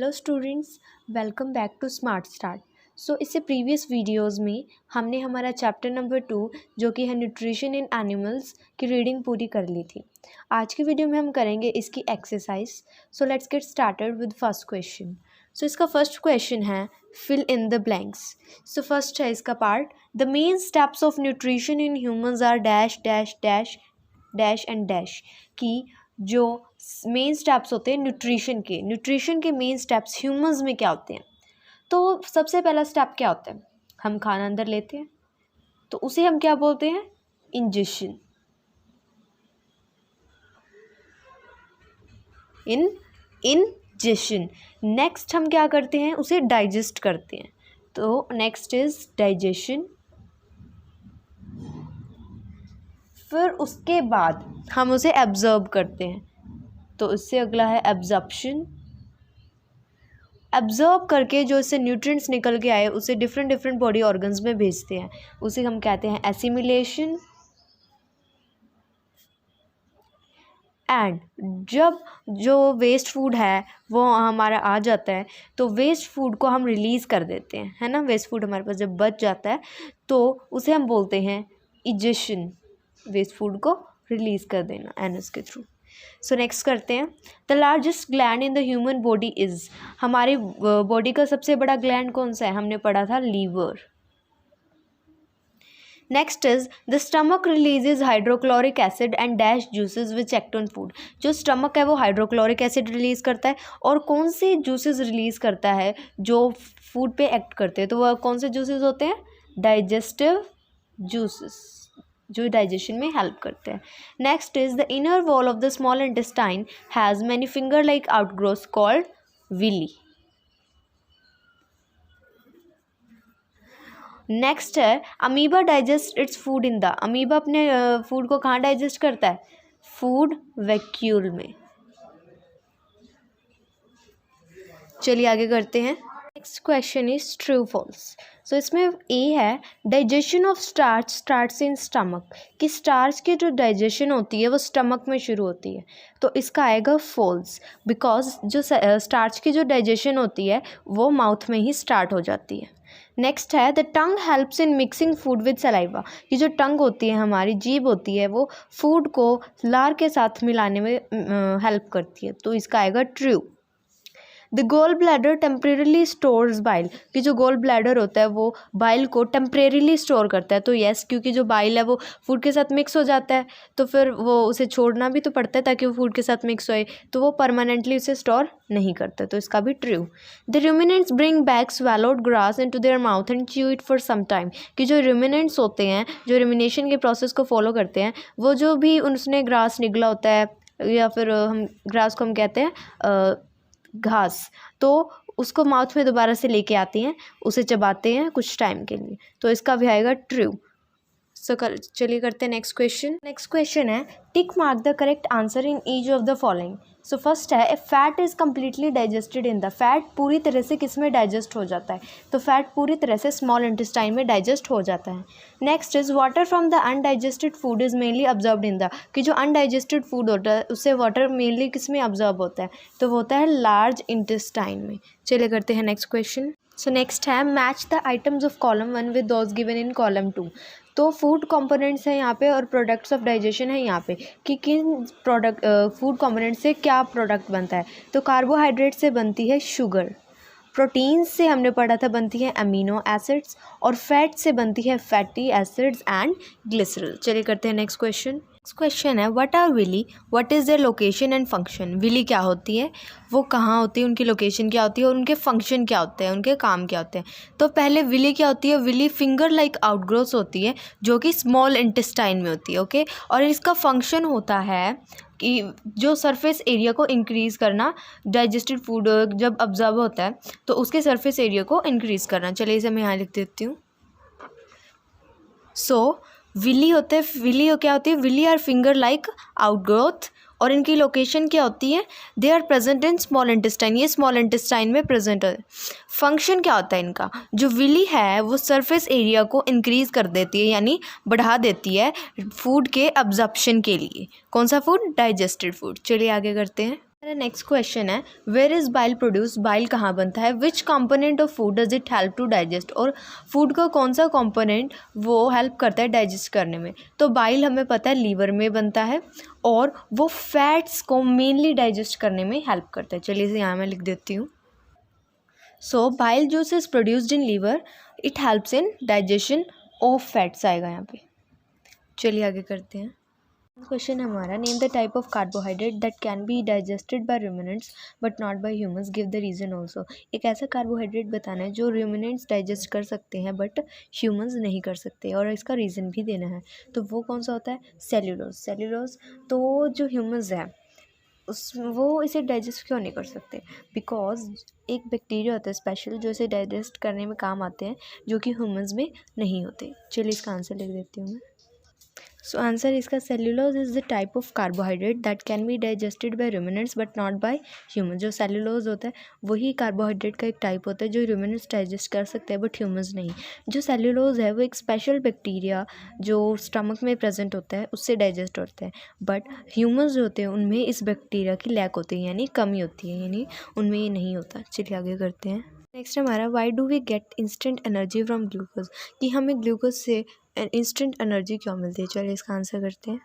Hello students, welcome back to smart start. इससे previous videos में हमने हमारा चैप्टर नंबर 2 जो कि है न्यूट्रिशन इन एनिमल्स की रीडिंग पूरी कर ली थी। आज की वीडियो में हम करेंगे इसकी exercise. Let's get started with first question. इसका फर्स्ट क्वेश्चन है fill in the blanks. First है इसका part, the main steps of nutrition in humans are dash dash dash dash and dash. की जो मेन स्टेप्स होते हैं nutrition के main steps humans में क्या होते हैं। तो सबसे पहला स्टेप क्या होता है, हम खाना अंदर लेते हैं तो उसे हम क्या बोलते हैं, इंजेशन। इंजेशन। नेक्स्ट हम क्या करते हैं, उसे डाइजेस्ट करते हैं। तो नेक्स्ट इज डाइजेशन। फिर उसके बाद हम उसे एब्जॉर्ब करते हैं, तो इससे अगला है एब्जॉर्प्शन। एब्जॉर्ब करके जो इससे न्यूट्रिएंट्स निकल के आए उसे डिफरेंट बॉडी ऑर्गन्स में भेजते हैं, उसे हम कहते हैं एसिमिलेशन। एंड जब जो वेस्ट फूड है वो हमारा आ जाता है तो वेस्ट फूड को हम रिलीज़ कर देते हैं, है ना। वेस्ट फूड हमारे पास जब बच जाता है तो उसे हम बोलते हैं इजेशन। वेस्ट फूड को रिलीज़ कर देना एनस के थ्रू। नेक्स्ट करते हैं, the largest gland in the human body is. हमारी बॉडी का सबसे बड़ा ग्लैंड कौन सा है, हमने पढ़ा था liver. Next is the stomach releases hydrochloric acid and dash juices which act on food. जो स्टमक है वो हाइड्रोक्लोरिक एसिड रिलीज़ करता है, और कौन से जूसेस रिलीज़ करता है जो फूड पे एक्ट करते हैं। तो वह कौन से जूसेस होते हैं, डाइजेस्टिव जूसेस, जो डाइजेशन में हेल्प करते हैं। Next is the inner wall of the small intestine has many finger like outgrowths called villi. Next है amoeba digest its food in the. Amoeba अपने फूड को कहाँ डाइजेस्ट करता है, फूड वैक्यूल में। चलिए आगे करते हैं। Next question is true false. इसमें ए है digestion of starch starts in stomach, कि स्टार्च की जो डाइजेशन होती है वो स्टमक में शुरू होती है। तो इसका आएगा फॉल्स, बिकॉज जो स्टार्च की जो डाइजेशन होती है वो माउथ में ही स्टार्ट हो जाती है। नेक्स्ट है the tongue helps in mixing food with saliva. ये जो टंग होती है, हमारी जीभ होती है, वो फूड को लार के साथ मिलाने में हेल्प करती है। तो इसका आएगा true. The gall bladder temporarily stores bile, कि जो गोल ब्लैडर होता है वो बाइल को टेम्परेरीली स्टोर करता है। तो येस, क्योंकि जो बाइल है वो फूड के साथ मिक्स हो जाता है तो फिर वो उसे छोड़ना भी तो पड़ता है ताकि वो फूड के साथ मिक्स होए, तो वो परमानेंटली उसे स्टोर नहीं करता। तो इसका भी true. The ruminants bring back swallowed grass into their mouth and chew it for some time, कि जो रूमिनेंट्स होते हैं, जो रूमिनेशन के प्रोसेस को फॉलो करते हैं, वो जो भी उसने ग्रास निकला होता है, या फिर हम ग्रास को हम कहते हैं घास, तो उसको माउथ में दोबारा से लेके आते हैं, उसे चबाते हैं कुछ टाइम के लिए। तो इसका भी आएगा ट्रू। चलिए करते हैं नेक्स्ट क्वेश्चन। नेक्स्ट क्वेश्चन है tick mark the correct answer in each of the following. First है fat is completely digested in the. Fat पूरी तरह से किस में डाइजेस्ट हो जाता है, तो फैट पूरी तरह से स्मॉल इंटेस्टाइन में डाइजेस्ट हो जाता है। Next is water from the undigested food is mainly observed in the, कि जो अनडाइजेस्टेड फूड होता है उससे वाटर मेनली किस में ऑब्जर्व होता है, तो वो होता है लार्ज इंटेस्टाइन में। चलिए करते हैं नेक्स्ट क्वेश्चन। नेक्स्ट है match the items of column 1 with those given in column 2। तो फूड कंपोनेंट्स हैं यहाँ पे और प्रोडक्ट्स ऑफ डाइजेशन है यहाँ पे, कि किन प्रोडक्ट फूड कंपोनेंट से क्या प्रोडक्ट बनता है। तो कार्बोहाइड्रेट से बनती है शुगर, प्रोटीन से हमने पढ़ा था बनती है अमीनो एसिड्स, और फैट से बनती है फैटी एसिड्स एंड ग्लिसरॉल। चलिए करते हैं नेक्स्ट क्वेश्चन। नेक्स्ट क्वेश्चन है what are villi, what is their location and function. Villi क्या होती है, वो कहाँ होती है, उनकी लोकेशन क्या होती है, और उनके फंक्शन क्या होते हैं, उनके काम क्या होते हैं। तो पहले विली क्या होती है, विली फिंगर लाइक आउटग्रोथ होती है जो कि स्मॉल इंटेस्टाइन में होती है, ओके। और इसका फंक्शन होता है कि जो सरफेस एरिया को इंक्रीज़ करना, डाइजेस्टेड फूड जब ऑब्जर्व होता है तो उसके सरफेस एरिया को इंक्रीज़ करना। चलिए इसे मैं यहाँ लिख देती हूँ। विली होते हैं, विली क्या होती है, villi are finger like outgrowth, और इनकी लोकेशन क्या होती है, they are present in small intestine, ये स्मॉल इंटेस्टाइन में प्रेजेंट है। फंक्शन क्या होता है इनका, जो विली है वो सरफेस एरिया को इंक्रीज़ कर देती है, यानी बढ़ा देती है फूड के अब्जॉर्प्शन के लिए। कौन सा फूड, डाइजेस्टेड फूड। चलिए आगे करते हैं। मेरा नेक्स्ट क्वेश्चन है, where is bile produce, bile कहाँ बनता है, which component of food does it help to digest, और फूड का कौन सा कंपोनेंट वो हेल्प करता है डाइजेस्ट करने में। तो बाइल हमें पता है लीवर में बनता है और वो फैट्स को मेनली डाइजेस्ट करने में हेल्प करता है। चलिए इसे यहाँ मैं लिख देती हूँ। So bile juice is produced in liver, it helps in digestion of fats आएगा यहाँ पे। चलिए आगे करते हैं। क्वेश्चन है हमारा, name the type of carbohydrate that can be digested by ruminants but not by humans, give the reason also. एक ऐसा कार्बोहाइड्रेट बताना है जो रूमिनेंट्स डाइजेस्ट कर सकते हैं बट ह्यूमंस नहीं कर सकते, और इसका रीज़न भी देना है। तो वो कौन सा होता है, सेल्यूलोज। सेल्यूलोज तो जो ह्यूमंस है उस वो इसे डाइजेस्ट क्यों नहीं कर सकते, बिकॉज एक बैक्टीरिया होता है स्पेशल जो इसे डाइजेस्ट करने में काम आते हैं, जो कि ह्यूमंस में नहीं होते। चलिए इसका आंसर लिख देती हूँ मैं। सो आंसर इसका, cellulose is the type of carbohydrate that can be digested by ruminants but not by human. जो सेल्यूलोज होता है वही कार्बोहाइड्रेट का एक टाइप होता है जो रूमिनेंट्स डाइजेस्ट कर सकते हैं बट ह्यूमंस नहीं। जो सेल्यूलोज है वो एक स्पेशल बैक्टीरिया जो स्टमक में प्रेजेंट होता है उससे डाइजेस्ट होता है, बट ह्यूमंस जो होते हैं उनमें इस बैक्टीरिया की लैक होती है, यानी कमी होती है, यानी उनमें ये नहीं होता। चलिए आगे करते हैं। नेक्स्ट हमारा, why do we get instant energy from glucose, कि हमें ग्लूकोज से इंस्टेंट एनर्जी क्यों मिलती है। चलिए इसका आंसर करते हैं।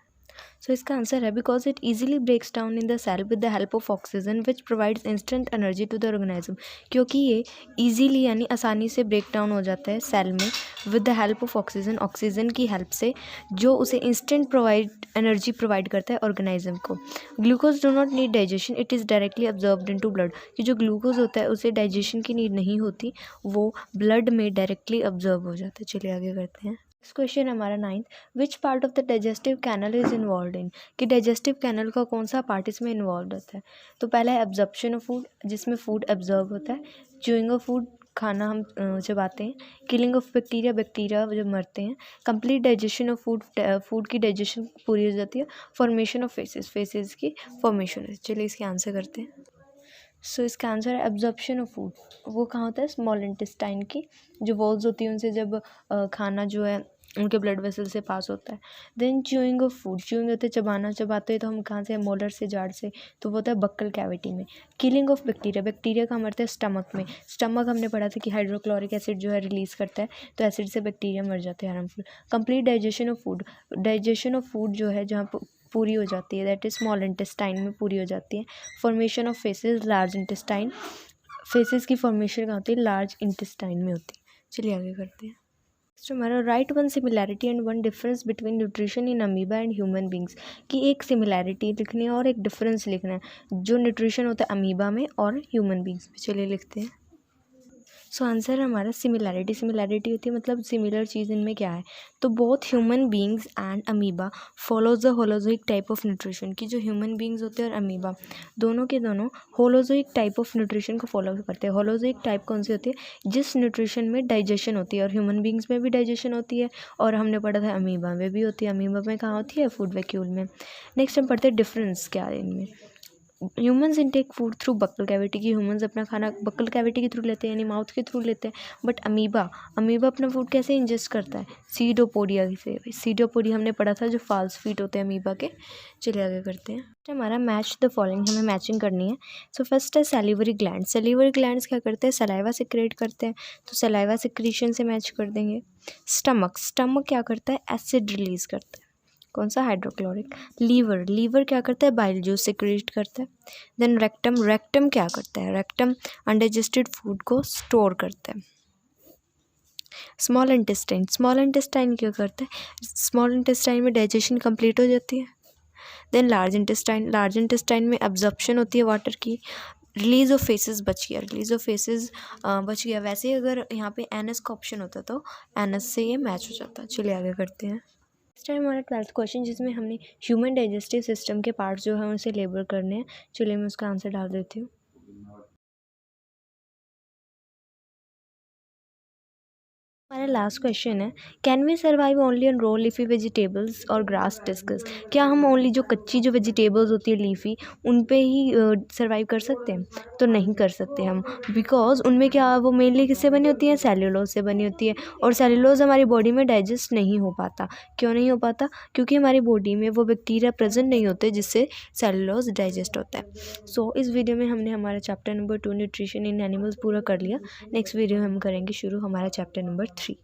सो इसका आंसर है, because it easily breaks down in the cell with the help of oxygen which provides instant energy to the organism, क्योंकि ये ईजीली यानी आसानी से ब्रेक डाउन हो जाता है सेल में with the help of oxygen, oxygen की हेल्प से, जो उसे इंस्टेंट एनर्जी प्रोवाइड करता है ऑर्गेनिज्म को। Glucose do not need digestion, it is directly absorbed into blood, कि जो ग्लूकोज होता है उसे डाइजेशन की नीड नहीं होती, वो ब्लड में डायरेक्टली अब्जॉर्ब हो जाता है। चलिए आगे करते हैं। नेक्स्ट क्वेश्चन हमारा 9th, which part of the digestive canal is involve in, कि डाइजेस्टिव कैनल का कौन सा पार्ट इसमें इन्वॉल्व होता है। तो पहला है एब्जॉर्प्शन ऑफ फूड, जिसमें फूड एब्जॉर्ब होता है। च्यूइंग ऑफ फूड, खाना हम चबाते हैं। किलिंग ऑफ बैक्टीरिया, बैक्टीरिया जब मरते हैं। Complete digestion of food, food की डाइजेशन पूरी हो जाती है। फॉर्मेशन ऑफ फेसेस, फेसेस की फॉर्मेशन है। चलिए इसके आंसर करते हैं। सो इसका आंसर है एब्जॉर्प्शन ऑफ फूड, वो कहाँ होता है, स्मॉल इंटेस्टाइन की जो वॉल्स होती हैं उनसे जब खाना जो है उनके ब्लड वेसल से पास होता है। Then chewing of food, chewing होते हैं चबाना, चबाते हैं तो हम कहाँ से, मोलर से, जाड़ से, तो वो होता है बक्कल कैविटी में। किलिंग ऑफ बैक्टीरिया, बैक्टीरिया कहाँ मरता है, स्टमक में। स्टमक हमने पढ़ा था कि हाइड्रोक्लोरिक एसिड जो है रिलीज़ करता है, तो एसिड से बैक्टीरिया मर जाते हैं harmful. Complete digestion of food, digestion of food जो है जहाँ पूरी हो जाती है, दैट इज स्मॉल इंटेस्टाइन में पूरी हो जाती है। Formation of faces, large intestine, faces की फॉर्मेशन कहाँ होती है, लार्ज इंटेस्टाइन में होती है। चलिए आगे करते हैं। नेक्स्ट हमारा, right one similarity and one difference between nutrition in amoeba and human beings, कि एक सिमिलैरिटी लिखनी है और एक डिफरेंस लिखना है जो न्यूट्रिशन होता है अमीबा में और ह्यूमन बींग्स में। चलिए लिखते हैं। सो आंसर हमारा सिमिलैरिटी, सिमिलैरिटी होती है मतलब सिमिलर चीज़ इनमें क्या है, तो both human beings and amoeba follows the holozoic type of nutrition, की जो ह्यूमन बींग्स होते हैं और अमीबा दोनों के दोनों होलोजोइक टाइप ऑफ न्यूट्रिशन को फॉलो करते हैं। होलोजोइक टाइप कौन सी होती है, जिस न्यूट्रिशन में डाइजेशन होती है, और ह्यूमन बींग्स में भी डाइजेशन होती है, और हमने पढ़ा था अमीबा में भी होती है। अमीबा में कहाँ होती है, फूड वैक्यूल में। नेक्स्ट हम पढ़ते हैं डिफरेंस क्या है इनमें। Humans intake food through buccal cavity, की ह्यूमंस अपना खाना बक्कल कैविटी के थ्रू लेते हैं, यानी माउथ के थ्रू लेते हैं। बट अमीबा, अमीबा अपना फूड कैसे इंजेस्ट करता है, सीडोपोडिया से। सीडोपोडिया हमने पढ़ा था जो फाल्स फीट होते हैं अमीबा के। चलिए आगे करते हैं। हमारा मैच द फॉलोइंग, हमें मैचिंग करनी है। सो फर्स्ट है सैलिवरी ग्लैंड, सैलिवरी ग्लैंड्स क्या करते हैं, सलाइवा सिक्रेट करते हैं, तो सलाइवा सिक्रीशन से मैच कर देंगे। स्टमक, स्टमक क्या करता है, एसिड रिलीज करता है, कौन सा, हाइड्रोक्लोरिक। लीवर, लीवर क्या करता है, बाइल जूस सिक्रीट करता है। देन रेक्टम, रेक्टम क्या करता है, रेक्टम अनडाइजेस्टेड फूड को स्टोर करता है। स्मॉल इंटेस्टाइन, स्मॉल इंटेस्टाइन क्या करता है, स्मॉल इंटेस्टाइन में डाइजेशन कंप्लीट हो जाती है। Then large intestine, large intestine में एब्जॉर्प्शन होती है वाटर की। रिलीज ऑफ फेसेस बच गया, रिलीज ऑफ फेसेस बच गया। वैसे अगर यहाँ पे एनएस का ऑप्शन होता तो एनएस से ये मैच हो जाता। चलिए आगे करते हैं। नेक्स्ट टाइम हमारा 12th क्वेश्चन, जिसमें हमने ह्यूमन डाइजेस्टिव सिस्टम के पार्ट्स जो हैं उनसे लेबल करने हैं। चलिए मैं उसका आंसर डाल देती हूँ। हमारा लास्ट क्वेश्चन है, can we survive only on raw leafy vegetables और ग्रास डिस्कस? क्या हम ओनली जो कच्ची जो वेजिटेबल्स होती है लीफी उन पे ही सर्वाइव कर सकते हैं? तो नहीं कर सकते हम, बिकॉज उनमें क्या वो मेनली किससे बनी होती है? सेल्यूलोज से बनी होती है, और सेल्यूलोज हमारी बॉडी में डाइजेस्ट नहीं हो पाता। क्यों नहीं हो पाता? क्योंकि हमारी बॉडी में वो बैक्टीरिया प्रेजेंट नहीं होते जिससे सेल्यूलोज डाइजेस्ट होता है। सो इस वीडियो में हमने हमारा chapter number 2 nutrition in animals पूरा कर लिया। नेक्स्ट वीडियो में हम करेंगे शुरू हमारा चैप्टर नंबर 3।